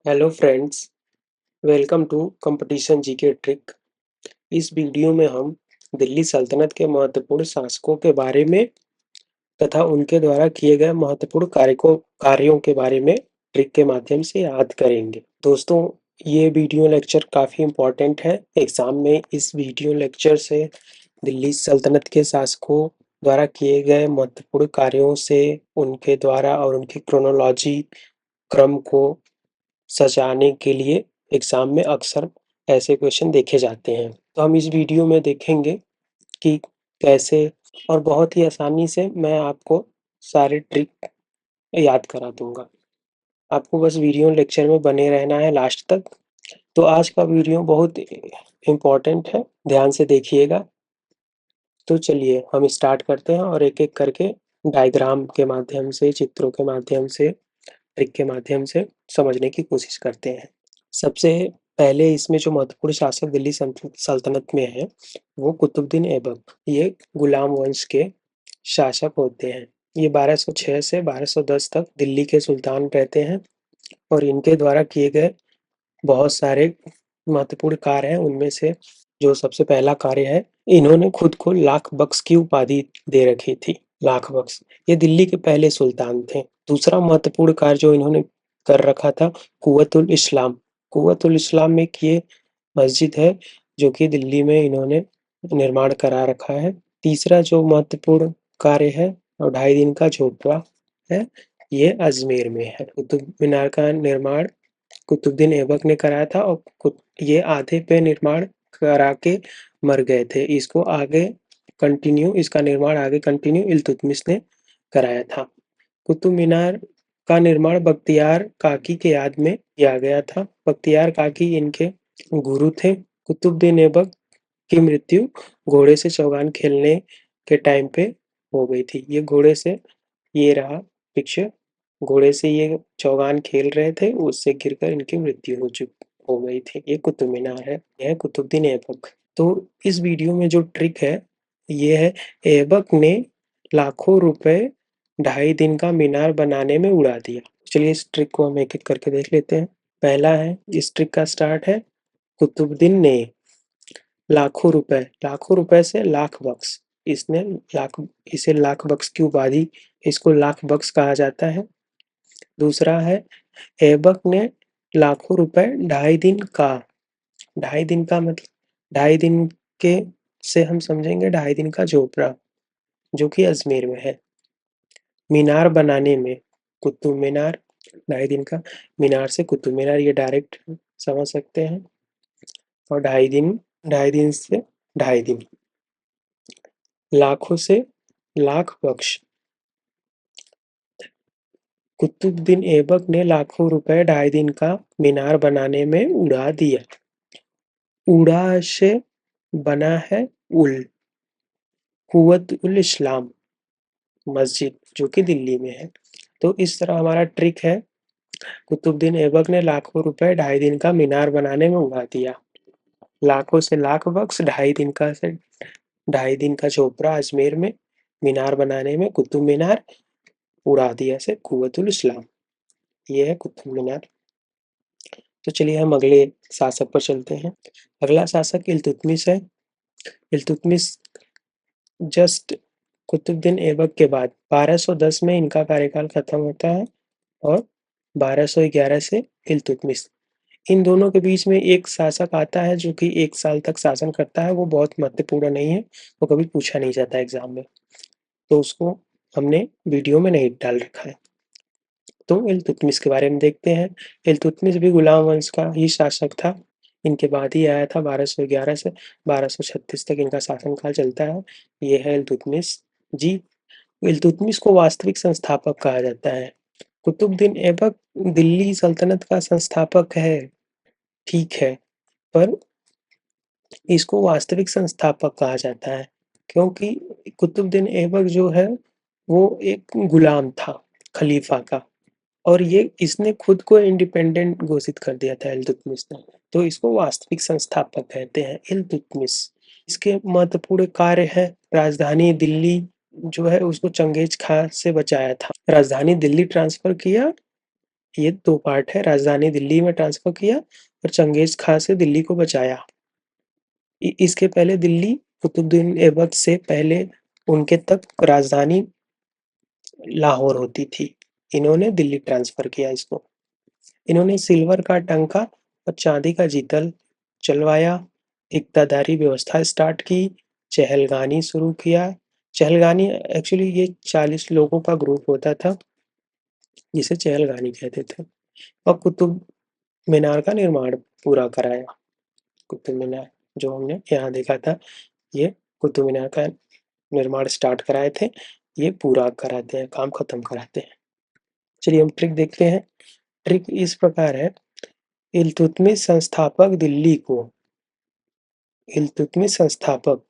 Hello friends, welcome to competition GK trick. इस video में हम दिल्ली सल्तनत के महत्वपूर्ण शासकों के बारे में तथा उनके द्वारा किए गए महत्वपूर्ण कार्यों के बारे में ट्रिक के माध्यम से याद करेंगे। दोस्तों, ये वीडियो लेक्चर काफ़ी इम्पोर्टेंट है। एग्जाम में इस वीडियो लेक्चर से दिल्ली सल्तनत के शासकों द्वारा किए गए महत्वपूर्ण कार्यों से उनके द्वारा और उनकी क्रोनोलॉजी क्रम को सजाने के लिए एग्जाम में अक्सर ऐसे क्वेश्चन देखे जाते हैं। तो हम इस वीडियो में देखेंगे कि कैसे और बहुत ही आसानी से मैं आपको सारे ट्रिक याद करा दूंगा। आपको बस वीडियो लेक्चर में बने रहना है लास्ट तक। तो आज का वीडियो बहुत इम्पोर्टेंट है, ध्यान से देखिएगा। तो चलिए हम स्टार्ट करते हैं और एक एक करके डायग्राम के माध्यम से, चित्रों के माध्यम से, ट्रिक के माध्यम से समझने की कोशिश करते हैं। सबसे पहले इसमें जो महत्वपूर्ण शासक दिल्ली सल्तनत में है वो कुतुबुद्दीन ऐबक। ये गुलाम वंश के शासक होते हैं। ये 1206 से 1210 तक दिल्ली के सुल्तान रहते हैं और इनके द्वारा किए गए बहुत सारे महत्वपूर्ण कार्य हैं। उनमें से जो सबसे पहला कार्य है, इन्होंने खुद को लाख बख्श की उपाधि दे रखी थी। लाख बख्श, ये दिल्ली के पहले सुल्तान थे। दूसरा महत्वपूर्ण कार्य जो इन्होंने कर रखा था, कुव्वतुल इस्लाम। कुव्वतुल इस्लाम में ये मस्जिद है जो कि दिल्ली में इन्होंने निर्माण करा रखा है। तीसरा जो महत्वपूर्ण कार्य है और 2.5 दिन का झोपड़ा है, ये अजमेर में है। कुतुब मीनार का निर्माण कुतुबुद्दीन ऐबक ने कराया था और ये आधे पे निर्माण करा के मर गए थे। इसका निर्माण आगे कंटिन्यू इल्तुतमिश ने कराया था। कुतुब मीनार का निर्माण बख्तियार काकी के याद में किया गया था। बख्तियार काकी इनके गुरु थे। कुतुबुद्दीन ऐबक की मृत्यु घोड़े से चौगान खेलने के टाइम पे हो गई थी। ये घोड़े से, ये रहा पिक्चर, घोड़े से ये चौगान खेल रहे थे, उससे गिरकर इनकी मृत्यु हो गई थी। ये कुतुब मीनार है, यह कुतुबुद्दीन ऐबक। तो इस वीडियो में जो ट्रिक है ये है, ऐबक ने लाखों रुपए 2.5 दिन का मीनार बनाने में उड़ा दिया। चलिए इस ट्रिक को हम एक एक करके देख लेते हैं। पहला है, इस ट्रिक का स्टार्ट है, कुतुबुद्दीन ने लाखों रुपए से लाख बख्श, इसने लाख इसे लाख बख्श की उपाधि, इसको लाख बख्श कहा जाता है। दूसरा है, ऐबक ने लाखों रुपए 2.5 दिन का, 2.5 दिन का मतलब 2.5 दिन के से हम समझेंगे 2.5 दिन का झोपड़ा जो कि अजमेर में है। मीनार बनाने में, कुतुब मीनार 2.5 दिन का, मीनार से कुतुब मीनार, ये डायरेक्ट समझ सकते हैं। और 2.5 दिन से 2.5 दिन, लाखों से लाख बख्श। कुतुबुद्दीन ऐबक ने लाखों रुपए 2.5 दिन का मीनार बनाने में उड़ा दिया। उड़ा से बना है उल, कुव्वत उल इस्लाम मस्जिद जो कि दिल्ली में है। तो इस तरह हमारा ट्रिक है, कुतुबुद्दीन ऐबक ने लाखों रुपए 2.5 दिन का मीनार बनाने में उड़ा दिया। लाखों से लाख बख्श, 2.5 दिन का झोपड़ा अजमेर में, मीनार बनाने में कुतुब मीनार, उड़ा दिया से कुव्वतुल इस्लाम। ये है कुतुब मीनार। तो चलिए हम अगले शासक पर चलते हैं। अगला शासक इल्तुतमिश है। इल्तुतमिश जस्ट कुतुबुद्दीन ऐबक के बाद 1210 में इनका कार्यकाल खत्म होता है और 1211 से इल्तुतमिश। इन दोनों के बीच में एक शासक आता है जो कि 1 साल तक शासन करता है। वो बहुत महत्वपूर्ण नहीं है, वो कभी पूछा नहीं जाता एग्जाम में, तो उसको हमने वीडियो में नहीं डाल रखा है। तो इल्तुतमिश के बारे में देखते हैं। इल्तुतमिश भी गुलाम वंश का ही शासक था। इनके बाद ही आया था। 1211 से 1236 तक इनका शासनकाल चलता है। ये है इल्तुतमिश जी। इल्तुतमिश को वास्तविक संस्थापक कहा जाता है। कुतुबुद्दीन ऐबक दिल्ली सल्तनत का संस्थापक है, ठीक है, पर इसको वास्तविक संस्थापक कहा जाता है क्योंकि कुतुबुद्दीन ऐबक जो है वो एक गुलाम था खलीफा का, और ये इसने खुद को इंडिपेंडेंट घोषित कर दिया था इल्तुतमिश ने। तो इसको वास्तविक संस्थापक कहते हैं इल्तुतमिश। इसके महत्वपूर्ण कार्य है, राजधानी दिल्ली जो है उसको चंगेज खां से बचाया था। राजधानी दिल्ली ट्रांसफर किया, ये 2 पार्ट है, राजधानी दिल्ली में ट्रांसफ़र किया और चंगेज़ खां से दिल्ली को बचाया। इसके पहले दिल्ली कुतुबुद्दीन ऐबक से पहले उनके तक राजधानी लाहौर होती थी। इन्होंने दिल्ली ट्रांसफ़र किया इसको। इन्होंने सिल्वर का टंका और चांदी का जीतल चलवाया, इक़्तिदारी व्यवस्था स्टार्ट की, चहलगानी शुरू किया। चहलगानी एक्चुअली ये 40 लोगों का ग्रुप होता था, जिसे चहलगानी कहते थे। और कुतुब मीनार का निर्माण पूरा कराया। कुतुब मीनार जो हमने यहाँ देखा था, ये कुतुब मीनार का निर्माण स्टार्ट कराए थे, ये पूरा कराते हैं, काम खत्म कराते हैं। चलिए हम ट्रिक देखते हैं। ट्रिक इस प्रकार है, इल्तुतमिश संस्थापक दिल्ली को इल्तुतमिश संस्थापक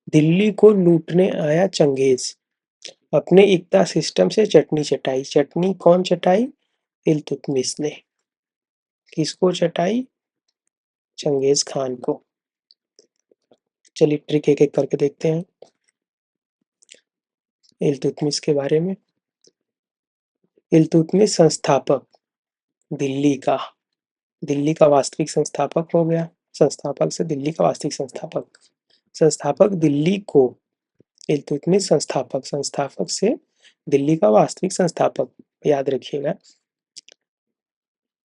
दिल्ली को लूटने आया चंगेज़, अपने इक्ता सिस्टम से चटनी चटाई। चटनी कौन चटाई? इल्तुतमिश ने। किसको चटाई? चंगेज़ खान को। चलिए ट्रिक एक-एक करके देखते हैं इल्तुतमिश के बारे में। इल्तुतमिश संस्थापक दिल्ली का, दिल्ली का वास्तविक संस्थापक हो गया, संस्थापक से दिल्ली का वास्तविक संस्थापक। संस्थापक दिल्ली को इल्तुतमिश संस्थापक, संस्थापक से दिल्ली का वास्तविक संस्थापक, याद रखिएगा।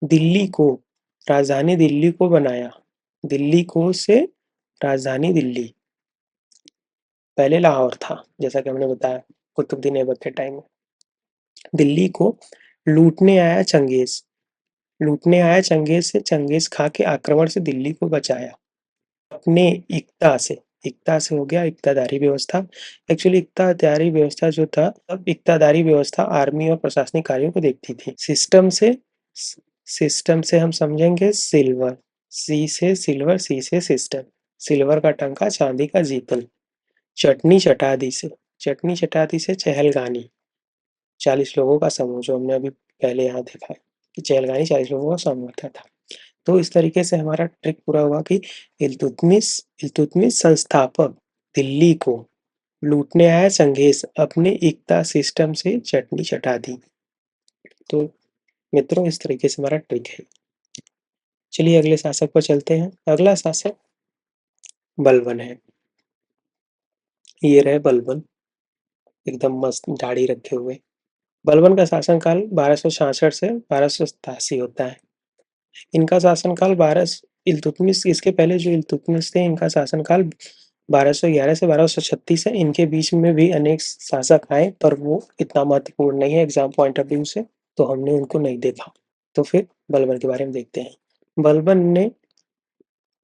दिल्ली को, राजधानी दिल्ली को बनाया। दिल्ली को से राजधानी दिल्ली, पहले लाहौर था, जैसा कि हमने बताया कुतुबुद्दीन ऐबक के टाइम में। दिल्ली को लूटने आया चंगेज़, लूटने आया चंगेज़ से चंगेज़ खां के आक्रमण से दिल्ली को बचाया। अपने इक्ता से हो गया इक़्तिदारी व्यवस्था। एक्चुअली इक़्तिदारी व्यवस्था जो था, अब इक़्तिदारी व्यवस्था आर्मी और प्रशासनिक कार्यों को देखती थी। सिस्टम से हम समझेंगे सिल्वर, सी से सिल्वर, सी से सिस्टम। सिल्वर का टंका, चांदी का जीतल। चटनी चटादी से चहलगानी, 40 लोगों का समूह, जो हमने अभी पहले यहाँ देखा है कि चहलगानी 40 लोगों का समूह होता था। तो इस तरीके से हमारा ट्रिक पूरा हुआ कि इल्तुतमिश संस्थापक दिल्ली को लूटने आया चंगेज़, अपने इक्ता सिस्टम से चटनी चटा दी। तो मित्रों इस तरीके से हमारा ट्रिक है। चलिए अगले शासक पर चलते हैं। अगला शासक बलबन है। ये रहे बलबन, एकदम मस्त दाढ़ी रखे हुए। बलबन का शासनकाल 1266 से 1287 होता है। इनका शासनकाल इल्तुतमिश, इसके पहले जो इल्तुतमिश थे, इनका शासनकाल 1211 से 1236 है। इनके बीच में भी अनेक शासक आए, पर वो इतना महत्वपूर्ण नहीं है एग्जाम पॉइंट ऑफ व्यू से, तो हमने उनको नहीं देखा। तो फिर बलबन के बारे में देखते हैं। बलबन ने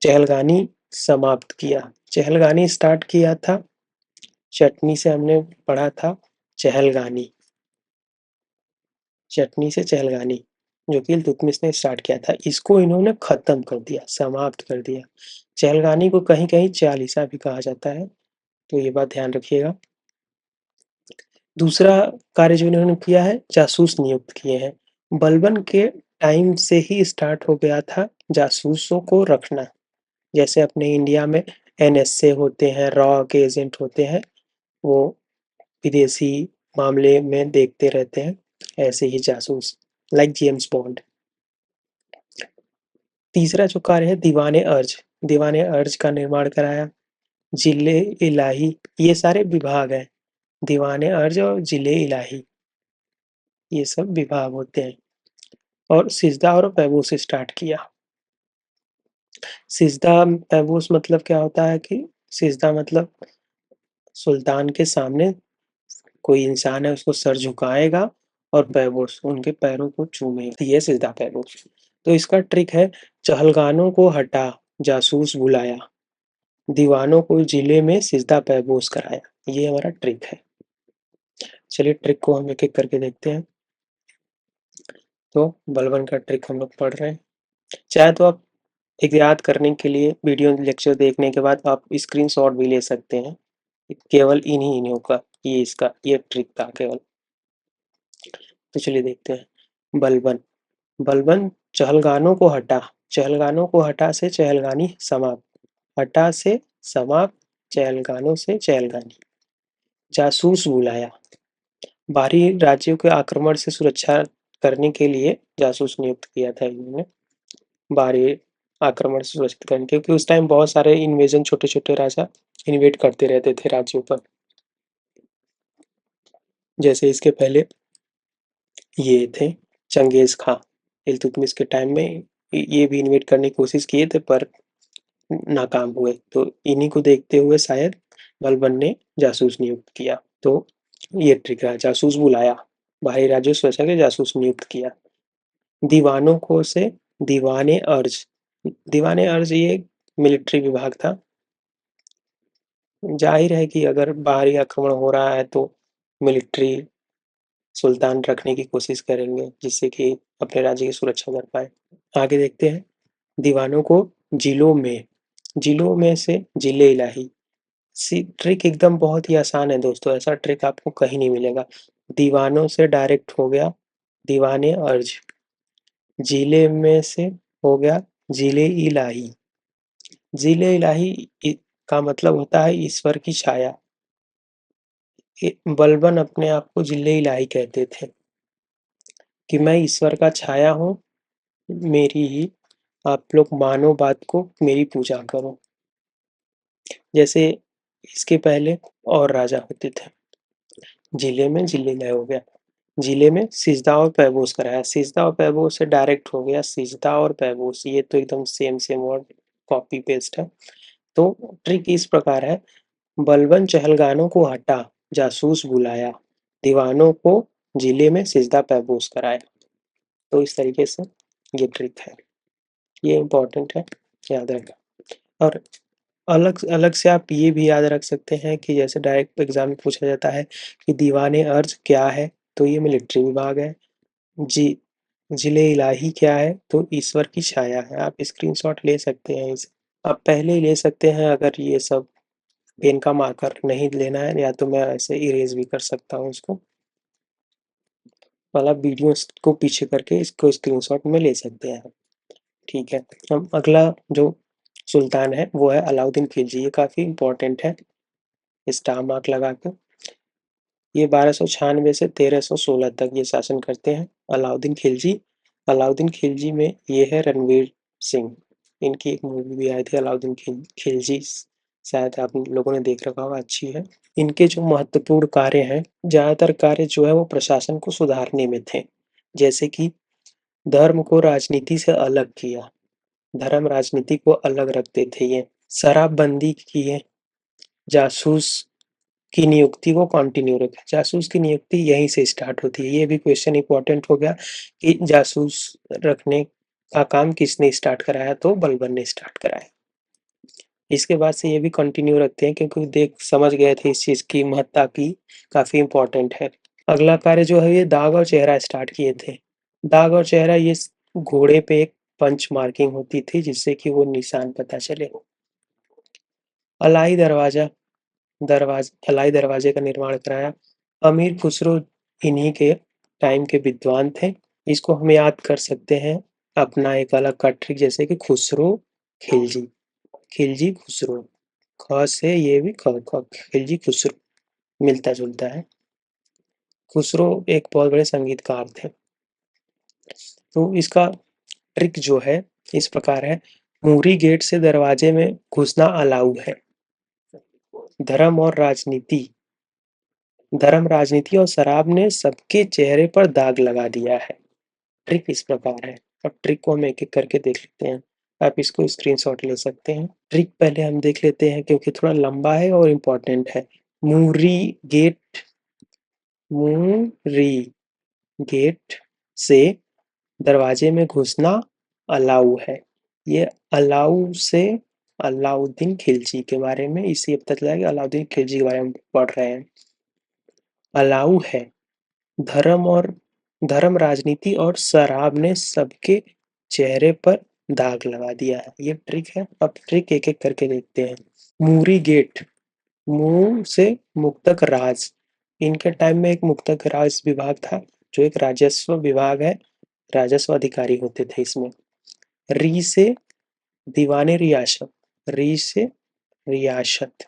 चहलगानी समाप्त किया। चहलगानी स्टार्ट किया था, चटनी से हमने पढ़ा था चहलगानी, चटनी से चहलगानी, जो कि इल्तुतमिश ने स्टार्ट किया था। इसको इन्होंने खत्म कर दिया, समाप्त कर दिया। चहलगानी को कहीं-कहीं चालीसा भी कहा जाता है, तो ये बात ध्यान रखिएगा। दूसरा कार्य जो इन्होंने किया है, जासूस नियुक्त किए हैं। बलबन के टाइम से ही स्टार्ट हो गया था जासूसों को रखना। जैसे अपने इंडिया में एनएसए होते हैं, रॉ के एजेंट होते हैं, वो विदेशी मामले में देखते रहते हैं, ऐसे ही जासूस, लाइक जेम्स बॉन्ड। तीसरा जो कार्य है, दीवान-ए-अर्ज, दीवान-ए-अर्ज का निर्माण कराया। जिले-इलाही, ये सारे विभाग हैं। दीवान-ए-अर्ज और जिले-इलाही, ये सब विभाग होते हैं। और सिजदा और पैबोस स्टार्ट किया। सिजदा पैबोस मतलब क्या होता है कि सिजदा मतलब सुल्तान के सामने कोई इंसान है, उसको सर झुकाएगा और पैबोस उनके पैरों को चूमेगा, ये सिजदा पैबोस। तो इसका ट्रिक है, चहलगानों को हटा, जासूस बुलाया, दीवानों को जिले में सिजदा पैबोस कराया। ये हमारा ट्रिक है। चलिए ट्रिक को हम एक-एक करके देखते हैं। तो बलबन का ट्रिक हम लोग पढ़ रहे हैं। चाहे तो आप एक याद करने के लिए वीडियो लेक्चर देखने के बाद आप स्क्रीनशॉट भी ले सकते हैं। केवल इन्हीं का, ये इसका ये ट्रिक था केवल। तो चलिए देखते हैं। बलबन, बलबन चहलगानों को हटा, चहलगानों को हटा से चहलगानी समाप्त, हटा से समाप्त, चहलगानों से चहलगानी। जासूस बुलाया, बाहरी राज्यों के आक्रमण से सुरक्षा करने के लिए जासूस नियुक्त किया था इन्होंने। बाहरी आक्रमण से सुरक्षित करने, क्योंकि उस टाइम बहुत सारे इन्वेजन छोटे-छोटे राजा इन्वेड करते रहते थे राज्यों पर। जैसे इसके पहले ये थे चंगेज़ खां, इल्तुतमिश के टाइम में ये भी इन्वेड करने की कोशिश किए थे पर नाकाम हुए। तो इन्हीं को देखते हुए शायद बलबन ने जासूस नियुक्त किया। तो ये ट्रिक रहा, जासूस बुलाया, बाहरी राज्यों से सुरक्षा के जासूस नियुक्त किया। दीवानों को से दीवाने अर्ज, दीवाने अर्ज ये मिलिट्री विभाग था। जाहिर है कि अगर बाहरी आक्रमण हो रहा है तो मिलिट्री सुल्तान रखने की कोशिश करेंगे, जिससे कि अपने राज्य की सुरक्षा कर पाए। आगे देखते हैं, दीवानों को जिलों में से जिले इलाही। ट्रिक एकदम बहुत ही आसान है दोस्तों, ऐसा ट्रिक आपको कहीं नहीं मिलेगा। दीवानों से डायरेक्ट हो गया दीवाने अर्ज, जिले में से हो गया जिले इलाही। जिले इलाही का मतलब होता है ईश्वर की छाया। बलबन अपने आप को जिले इलाही कहते थे कि मैं ईश्वर का छाया हूँ, मेरी ही आप लोग मानो बात को, मेरी पूजा करो। जैसे इसके पहले और राजा होते थे। जिले में जिले हो गया, जिले में सिजदा और पैबोस कराया, सिजदा और पैबोस से डायरेक्ट हो गया सिजदा और पैबोस। ये तो एकदम सेम वर्ड कॉपी पेस्ट है। तो ट्रिक इस प्रकार है, बलबन चहलगानों को हटा, जासूस बुलाया, दीवानों को जिले में सिजदा पैबोस कराया। तो इस तरीके से ये ट्रिक है, ये इम्पोर्टेंट है, याद रखना। और अलग अलग से आप ये भी याद रख सकते हैं कि जैसे डायरेक्ट एग्जाम में पूछा जाता है कि दीवाने अर्ज क्या है, तो ये मिलिट्री विभाग है। जी जिले इलाही क्या है, तो ईश्वर की छाया है। आप स्क्रीनशॉट ले सकते हैं इसे, आप पहले ही ले सकते हैं अगर ये सब पेन का मार्कर नहीं लेना है, या तो मैं ऐसे इरेज भी कर सकता हूँ इसको, वाला वीडियो को पीछे करके इसको स्क्रीनशॉट में ले सकते हैं। ठीक है, हम अगला जो सुल्तान है वो है अलाउद्दीन खिलजी। ये काफ़ी इंपॉर्टेंट है, स्टार मार्क लगा के। ये 1296 से 1316 तक ये शासन करते हैं अलाउद्दीन खिलजी। अलाउद्दीन खिलजी में ये है रणवीर सिंह, इनकी एक मूवी भी आई थी अलाउद्दीन खिलजी, शायद आप लोगों ने देख रखा होगा, अच्छी है। इनके जो महत्वपूर्ण कार्य हैं, ज़्यादातर कार्य जो है वो प्रशासन को सुधारने में थे। जैसे कि धर्म को राजनीति से अलग किया, धर्म राजनीति को अलग रखते थे ये। शराबबंदी किए, जासूस की नियुक्ति को कंटिन्यू रखा, जासूस की नियुक्ति यहीं से स्टार्ट होती है। ये भी क्वेश्चन इंपॉर्टेंट हो गया कि जासूस रखने का काम किसने स्टार्ट कराया, तो बलबन ने स्टार्ट कराया। इसके बाद से ये भी कंटिन्यू रखते हैं क्योंकि देख समझ गए थे इस चीज़ की महत्ता की, काफ़ी इंपॉर्टेंट है। अगला कार्य जो है ये दाग और चेहरा स्टार्ट किए थे। दाग और चेहरा, ये घोड़े पे एक पंच मार्किंग होती थी जिससे कि वो निशान पता चले। अलाई दरवाजा, अलाई दरवाजे का निर्माण कराया। अमीर खुसरो इन्हीं के टाइम के विद्वान थे। इसको हम याद कर सकते हैं अपना एक अलग का ट्रिक, जैसे कि खुसरो खिलजी, खिलजी खुसरो, ख से ये भी खिलजी खुसरो मिलता जुलता है। खुसरो एक बहुत बड़े संगीतकार थे। तो इसका ट्रिक जो है इस प्रकार है, मूरी गेट से दरवाजे में घुसना अलाउ है। धर्म राजनीति और शराब ने सबके चेहरे पर दाग लगा दिया है। ट्रिक इस प्रकार है। अब ट्रिक को हम एक एक करके देख लेते हैं, आप इसको स्क्रीनशॉट ले सकते हैं। ट्रिक पहले हम देख लेते हैं क्योंकि थोड़ा लंबा है और इम्पोर्टेंट है। मूरी गेट, मूरी गेट से दरवाजे में घुसना अलाउ है। ये अलाउ से अलाउद्दीन खिलजी के बारे में, इसी पता चला कि अलाउद्दीन खिलजी के बारे में पढ़ रहे हैं। अलाउ है, धर्म राजनीति और शराब ने सबके चेहरे पर दाग लगा दिया है। ये ट्रिक है। अब ट्रिक एक एक करके देखते हैं। मूरी गेट, मुंह से मुक्तक राज, इनके टाइम में एक मुक्तक राज विभाग था जो एक राजस्व विभाग है, राजस्व अधिकारी होते थे इसमें। री से दीवाने रियासत, री से रियासत,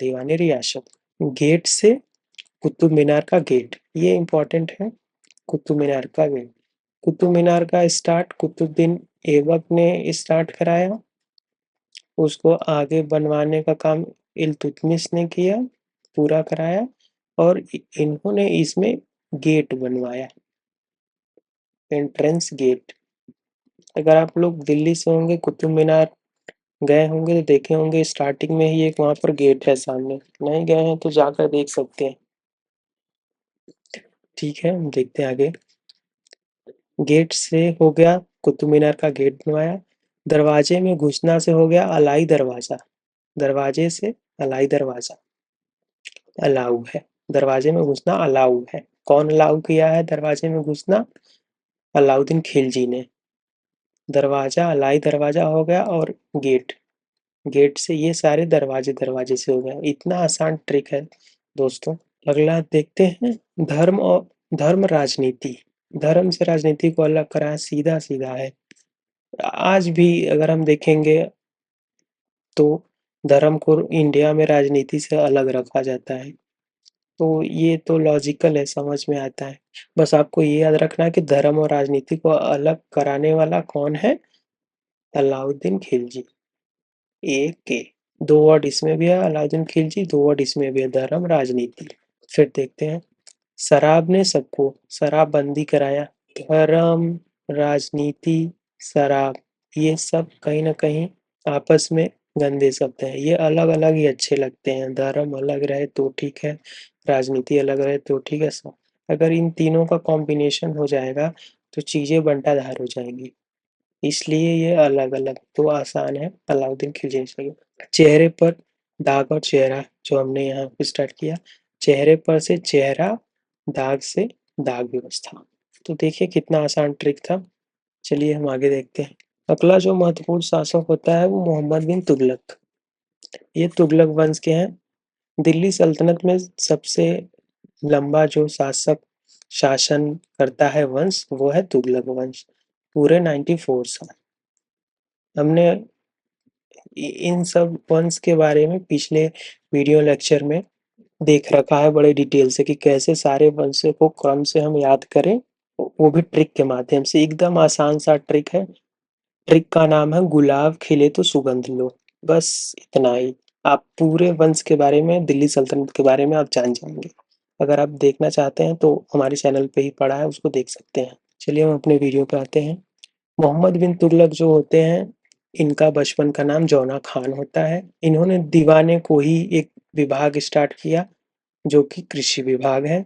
दीवाने रियासत। गेट से कुतुब मीनार का गेट, ये इम्पोर्टेंट है। कुतुब मीनार का गेट, कुतुब मीनार का स्टार्ट कुतुबुद्दीन ऐबक ने स्टार्ट कराया। उसको आगे बनवाने का काम इल्तुतमिश ने किया, पूरा कराया, और इन्होंने इसमें गेट बनवाया, एंट्रेंस गेट। अगर आप लोग दिल्ली से होंगे, कुतुब मीनार गए होंगे तो देखे होंगे स्टार्टिंग में ही एक वहाँ पर गेट है सामने, नहीं गए हैं तो जाकर देख सकते हैं। ठीक है, हम देखते हैं आगे। गेट से हो गया, कुतुब मीनार का गेट बनवाया। दरवाजे में घुसना से हो गया अलाई दरवाजा, दरवाजे से अलाई दरवाजा अलाउ है, दरवाजे में घुसना अलाउ है। कौन अलाउ किया है दरवाजे में घुसना? अलाउद्दीन खिलजी ने। दरवाजा अलाई दरवाजा हो गया, और गेट, गेट से ये सारे दरवाजे, दरवाजे से हो गया। इतना आसान ट्रिक है दोस्तों। अगला देखते हैं, धर्म और धर्म राजनीति। धर्म से राजनीति को अलग करा, सीधा सीधा है। आज भी अगर हम देखेंगे तो धर्म को इंडिया में राजनीति से अलग रखा जाता है, तो ये तो लॉजिकल है, समझ में आता है। बस आपको ये याद रखना है कि धर्म और राजनीति को अलग कराने वाला कौन है? अलाउद्दीन खिलजी। एक के दो वर्ड इसमें भी है, अलाउद्दीन खिलजी, दो वर्ड इसमें भी है, धर्म राजनीति। फिर देखते हैं, शराब ने सबको शराबबंदी कराया। धर्म, राजनीति, शराब, ये सब कहीं ना कहीं आपस में गंदे शब्द हैं, ये अलग अलग ही अच्छे लगते हैं। धर्म अलग रहे तो ठीक है, राजनीति अलग रहे तो ठीक है। सब अगर इन तीनों का कॉम्बिनेशन हो जाएगा तो चीजें बंटाधार हो जाएंगी, इसलिए ये अलग अलग तो आसान है। अलाउद्दीन खिलजी से चेहरे पर दाग और चेहरा, जो हमने यहाँ पे स्टार्ट किया, चेहरे पर से चेहरा, दाग से दाग व्यवस्था। तो देखिए कितना आसान ट्रिक था। चलिए हम आगे देखते हैं। अगला जो महत्वपूर्ण शासक होता है वो मोहम्मद बिन तुगलक। ये तुगलक वंश के हैं। दिल्ली सल्तनत में सबसे लंबा जो शासक शासन करता है वंश, वो है तुगलक वंश, पूरे 94 साल। हमने इन सब वंश के बारे में पिछले वीडियो लेक्चर में देख रखा है बड़े डिटेल से, कि कैसे सारे वंशों को क्रम से हम याद करें, वो भी ट्रिक के माध्यम से। एकदम आसान सा ट्रिक है। ट्रिक का नाम है गुलाब खिले तो सुगंध लो। बस इतना ही, आप पूरे वंश के बारे में, दिल्ली सल्तनत के बारे में आप जान जाएंगे। अगर आप देखना चाहते हैं तो हमारे चैनल पे ही पड़ा है, उसको देख सकते हैं। चलिए हम अपने वीडियो पे आते हैं। मोहम्मद बिन तुगलक जो होते हैं, इनका बचपन का नाम जौना खान होता है। इन्होंने दीवाने को ही एक विभाग स्टार्ट किया, जो कि कृषि विभाग है।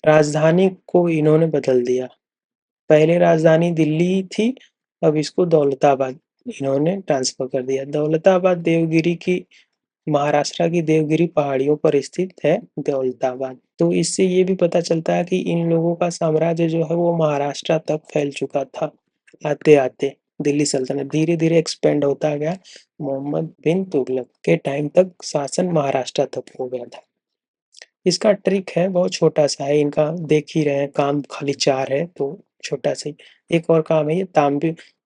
राजधानी को इन्होंने बदल दिया, पहले राजधानी दिल्ली थी, अब इसको दौलताबाद इन्होंने ट्रांसफर कर दिया। दौलताबाद देवगिरी की, महाराष्ट्र की देवगिरी पहाड़ियों पर स्थित है दौलताबाद। तो इससे ये भी पता चलता है कि इन लोगों का साम्राज्य जो है वो महाराष्ट्र तक फैल चुका था। आते आते दिल्ली सल्तनत धीरे धीरे एक्सपेंड होता गया। मोहम्मद बिन तुगलक के टाइम तक शासन महाराष्ट्र तक हो गया था। इसका ट्रिक है, बहुत छोटा सा है, इनका देख ही रहे हैं, काम खाली चार है तो छोटा सा ही। एक और काम है, ये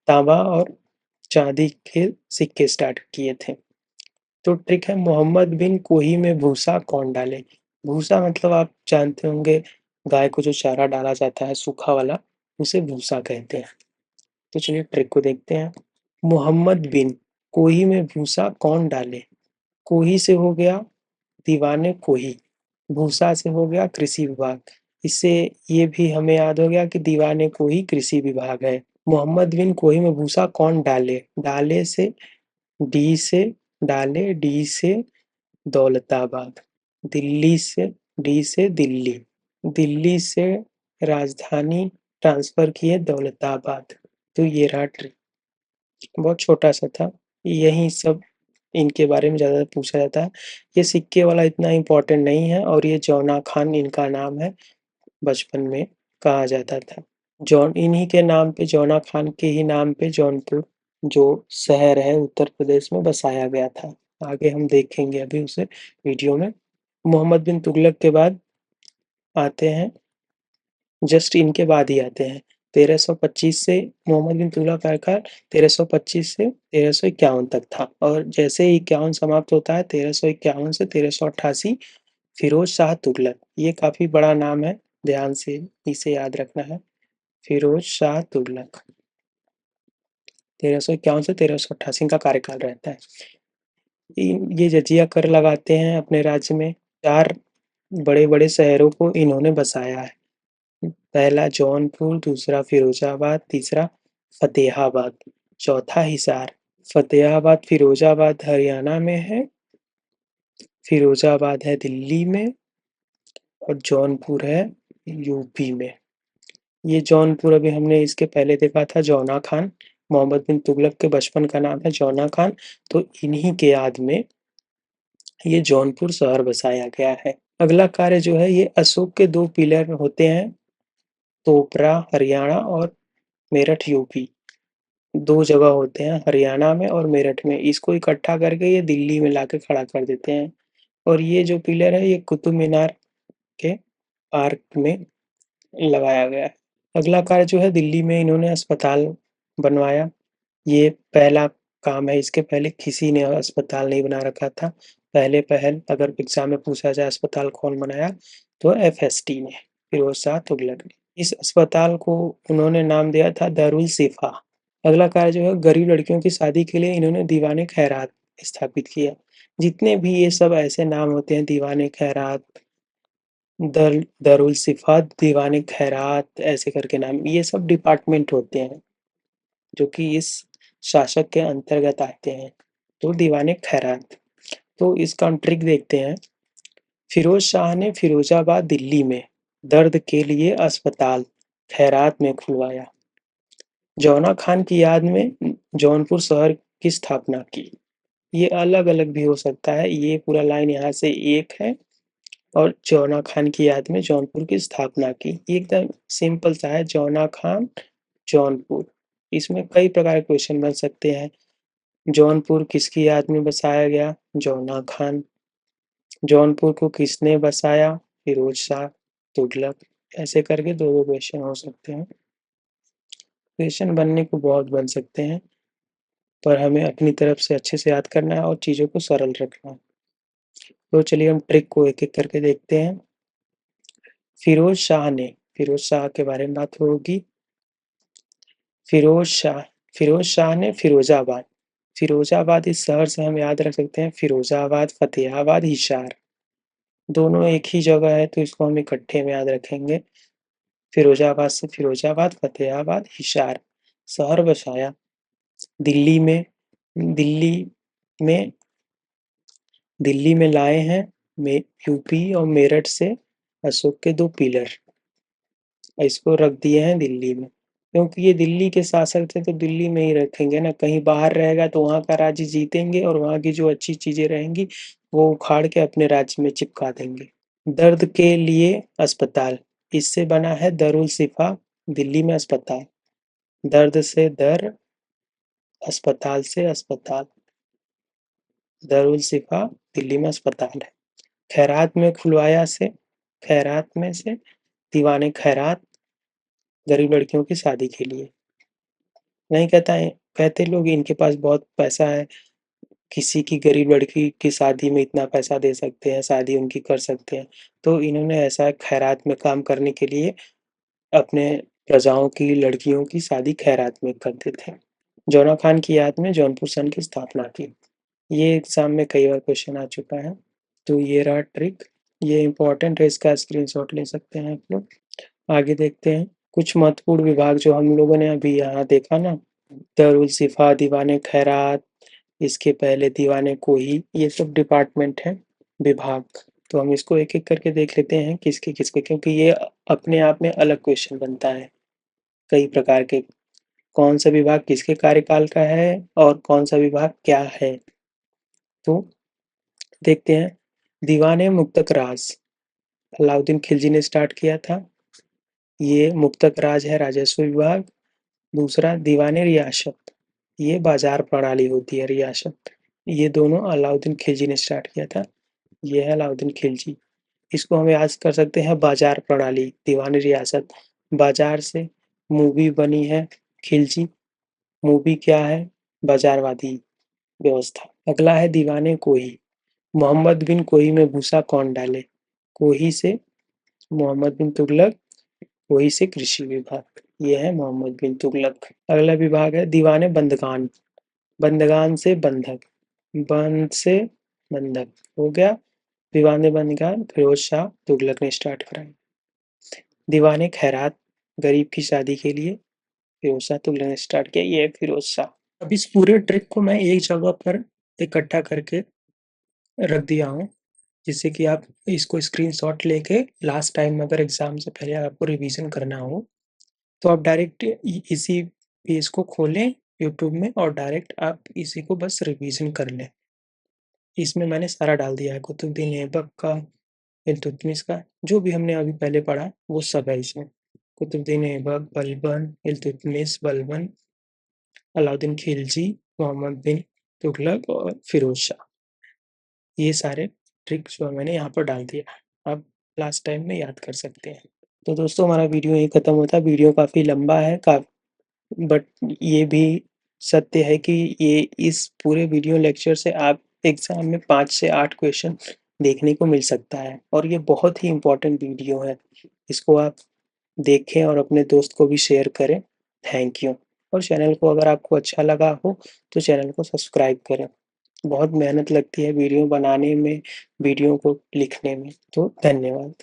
तांबा और चांदी के सिक्के स्टार्ट किए थे। तो ट्रिक है, मोहम्मद बिन कोही में भूसा कौन डाले। भूसा मतलब आप जानते होंगे, गाय को जो चारा डाला जाता है सूखा वाला, उसे भूसा कहते हैं। तो चलिए ट्रिक को देखते हैं। मोहम्मद बिन कोही में भूसा कौन डाले। कोही से हो गया दीवाने कोही, भूसा से हो गया कृषि विभाग। इससे ये भी हमें याद हो गया कि दीवाने कोही कृषि विभाग है। मोहम्मद बिन कोही में भूसा कौन डाले, डाले से डी से डाले, डी से दौलताबाद, दिल्ली से डी से दिल्ली, दिल्ली से राजधानी ट्रांसफर किए दौलताबाद। तो ये रहा ट्रिक, बहुत छोटा सा था। यही सब इनके बारे में ज़्यादा पूछा जाता है। ये सिक्के वाला इतना इम्पोर्टेंट नहीं है, और ये जौना खान इनका नाम है, बचपन में कहा जाता था। जौन इन्हीं के नाम पे, जौना खान के ही नाम पे जौनपुर जो शहर है उत्तर प्रदेश में बसाया गया था। आगे हम देखेंगे अभी उसे वीडियो में। मोहम्मद बिन तुगलक के बाद आते हैं, जस्ट इनके बाद ही आते हैं 1325 से। मोहम्मद बिन तुगलक का कार्यकाल 1325 से 1351 तक था, और जैसे ही 51 समाप्त होता है 1351 से 1388 फिरोज शाह तुगलक, ये काफ़ी बड़ा नाम है, ध्यान से इसे याद रखना है। फिरोज शाह तुगलक 1351 से 1388 का कार्यकाल रहता है। ये जजिया कर लगाते हैं अपने राज्य में। 4 बड़े-बड़े शहरों को इन्होंने बसाया है। पहला जौनपुर, दूसरा फिरोजाबाद, तीसरा फ़तेहाबाद, चौथा हिसार। फ़तेहाबाद फिरोजाबाद हरियाणा में है, फिरोजाबाद है दिल्ली में और जौनपुर है यूपी में। ये जौनपुर अभी हमने इसके पहले देखा था जौना खान, मोहम्मद बिन तुगलक के बचपन का नाम है जौना खान, तो इन्हीं के याद में ये जौनपुर शहर बसाया गया है। अगला कार्य जो है ये अशोक के 2 पिलर होते हैं, तोपरा हरियाणा और मेरठ यूपी। 2 जगह होते हैं हरियाणा में और मेरठ में, इसको इकट्ठा करके ये दिल्ली में लाके खड़ा कर देते हैं। और ये जो पिलर है ये कुतुब मीनार के पार्क में लगाया गया है। अगला कार्य जो है दिल्ली में इन्होंने अस्पताल बनवाया। ये पहला काम है, इसके पहले किसी ने अस्पताल नहीं बना रखा था। पहले पहल अगर एग्जाम में पूछा जाए अस्पताल कौन बनाया तो एफएसटी ने, फिरोज शाह तुगलक ने। इस अस्पताल को उन्होंने नाम दिया था दारुल शिफा। अगला कार्य जो है गरीब लड़कियों की शादी के लिए इन्होंने दीवाने खैरात स्थापित किया। जितने भी ये सब ऐसे नाम होते हैं, दीवाने खैरात, दारुल शिफा, दीवाने खैरात, ऐसे करके नाम, ये सब डिपार्टमेंट होते हैं जो कि इस शासक के अंतर्गत आते हैं। तो दीवाने खैरात, तो इसका हम ट्रिक देखते हैं। फिरोज शाह ने फिरोजाबाद दिल्ली में दर्द के लिए अस्पताल खैरात में खुलवाया। जौना खान की याद में जौनपुर शहर की स्थापना की। ये अलग अलग भी हो सकता है, ये पूरा लाइन यहाँ से एक है और जौना खान की याद में जौनपुर की स्थापना की। ये एकदम सिंपल सा है, जौना खान जौनपुर। इसमें कई प्रकार के क्वेश्चन बन सकते हैं। जौनपुर किसकी याद में बसाया गया? जौना खान। जौनपुर को किसने बसाया? फिरोज शाह तुगलक। ऐसे करके दो दो क्वेश्चन हो सकते हैं। क्वेश्चन बनने को बहुत बन सकते हैं, पर हमें अपनी तरफ से अच्छे से याद करना है और चीज़ों को सरल रखना है। तो चलिए हम ट्रिक को एक एक करके देखते हैं। फिरोज शाह के बारे में बात होगी। फिरोज शाह फिरोज शाह ने फिरोजाबाद, फिरोजाबाद इस शहर से हम याद रख सकते हैं फिरोजाबाद, फतेहाबाद, हिसार, दोनों एक ही जगह है तो इसको हम इकट्ठे में याद रखेंगे। फिरोजाबाद से फिरोजाबाद, फतेहाबाद, हिसार शहर बसाया। दिल्ली में दिल्ली में दिल्ली में लाए हैं यूपी और मेरठ से अशोक के 2 पिलर, इसको रख दिए हैं दिल्ली में, क्योंकि ये दिल्ली के शासक थे तो दिल्ली में ही रखेंगे ना, कहीं बाहर रहेगा तो वहाँ का राज्य जीतेंगे और वहाँ की जो अच्छी चीजें रहेंगी वो उखाड़ के अपने राज्य में चिपका देंगे। दर्द के लिए अस्पताल, इससे बना है दारुल शिफा, दिल्ली में अस्पताल। दर्द से दर, अस्पताल से अस्पताल, दारुल शिफा दिल्ली में अस्पताल है। खैरात में खुलवाया से, खैरात में से दीवाने खैरात, गरीब लड़कियों की शादी के लिए। नहीं कहता है, कहते लोग इनके पास बहुत पैसा है, किसी की गरीब लड़की की शादी में इतना पैसा दे सकते हैं, शादी उनकी कर सकते हैं। तो इन्होंने ऐसा खैरात में काम करने के लिए अपने प्रजाओं की लड़कियों की शादी खैरात में करते थे। जौना खान की याद में जौनपुर सन की स्थापना की। ये एग्जाम में कई बार क्वेश्चन आ चुका है। तो ये रहा ट्रिक, ये इम्पोर्टेंट है, इसका स्क्रीनशॉट ले सकते हैं आप लोग। आगे देखते हैं कुछ महत्वपूर्ण विभाग जो हम लोगों ने अभी यहाँ देखा ना, दारुल शिफा, दीवाने खैरात, इसके पहले दीवाने कोही, ये सब डिपार्टमेंट है, विभाग। तो हम इसको एक एक करके देख लेते हैं किसके किसके, क्योंकि ये अपने आप में अलग क्वेश्चन बनता है कई प्रकार के। कौन सा विभाग किसके कार्यकाल का है और कौन सा विभाग क्या है, तो देखते हैं। दीवाने मुक्तक राज अलाउद्दीन खिलजी ने स्टार्ट किया था, ये मुक्तक राज है राजस्व विभाग। दूसरा दीवाने रियासत, ये बाजार प्रणाली होती है रियासत, ये दोनों अलाउद्दीन खिलजी ने स्टार्ट किया था, ये है अलाउद्दीन खिलजी। इसको हम याद कर सकते हैं बाजार प्रणाली, दीवानी रियासत, बाजार से मूवी बनी है खिलजी, मूवी क्या है? बाजारवादी व्यवस्था। अगला है दीवाने कोही, मोहम्मद बिन कोही में भूसा कौन डाले? कोही से मोहम्मद बिन तुगलक, कोही से कृषि विभाग। ये है मोहम्मद बिन तुगलक। अगला विभाग है दीवाने बंदगान। बंदगान से बंधक, बंद से बंधक हो गया। दीवाने बंदगान फिरोज शाह तुगलक ने स्टार्ट कराई। दीवाने खैरात, गरीब की शादी के लिए फिरोज शाह तुगलक ने स्टार्ट किया। ये है फिरोज शाह। अब इस पूरे ट्रिक को मैं एक जगह पर इकट्ठा करके रख दिया हूँ, जिससे कि आप इसको स्क्रीनशॉट लेके लास्ट टाइम अगर एग्जाम से पहले आपको रिवीजन करना हो तो आप डायरेक्ट इसी पेज को खोलें यूट्यूब में और डायरेक्ट आप इसी को बस रिवीजन कर लें। इसमें मैंने सारा डाल दिया है, कुतुबुद्दीन ऐबक का, इल्तुतमिश का, जो भी हमने अभी पहले पढ़ा वो सब है इसमें। कुतुबुद्दीन ऐबक, बलबन, इल्तुतमिश, बलबन, अलाउद्दीन खिलजी, मोहम्मद बिन तुगलक और फिरोज शाह। ये सारे ट्रिक्स जो मैंने यहाँ पर डाल दिया, आप लास्ट टाइम में याद कर सकते हैं। तो दोस्तों हमारा वीडियो यहीं खत्म होता है। वीडियो काफ़ी लंबा है, बट ये भी सत्य है कि ये इस पूरे वीडियो लेक्चर से आप एग्जाम में 5 से 8 क्वेश्चन देखने को मिल सकता है और ये बहुत ही इम्पोर्टेंट वीडियो है। इसको आप देखें और अपने दोस्त को भी शेयर करें। Thank you. और चैनल को अगर आपको अच्छा लगा हो तो चैनल को सब्सक्राइब करें। बहुत मेहनत लगती है वीडियो बनाने में, वीडियो को लिखने में। तो धन्यवाद।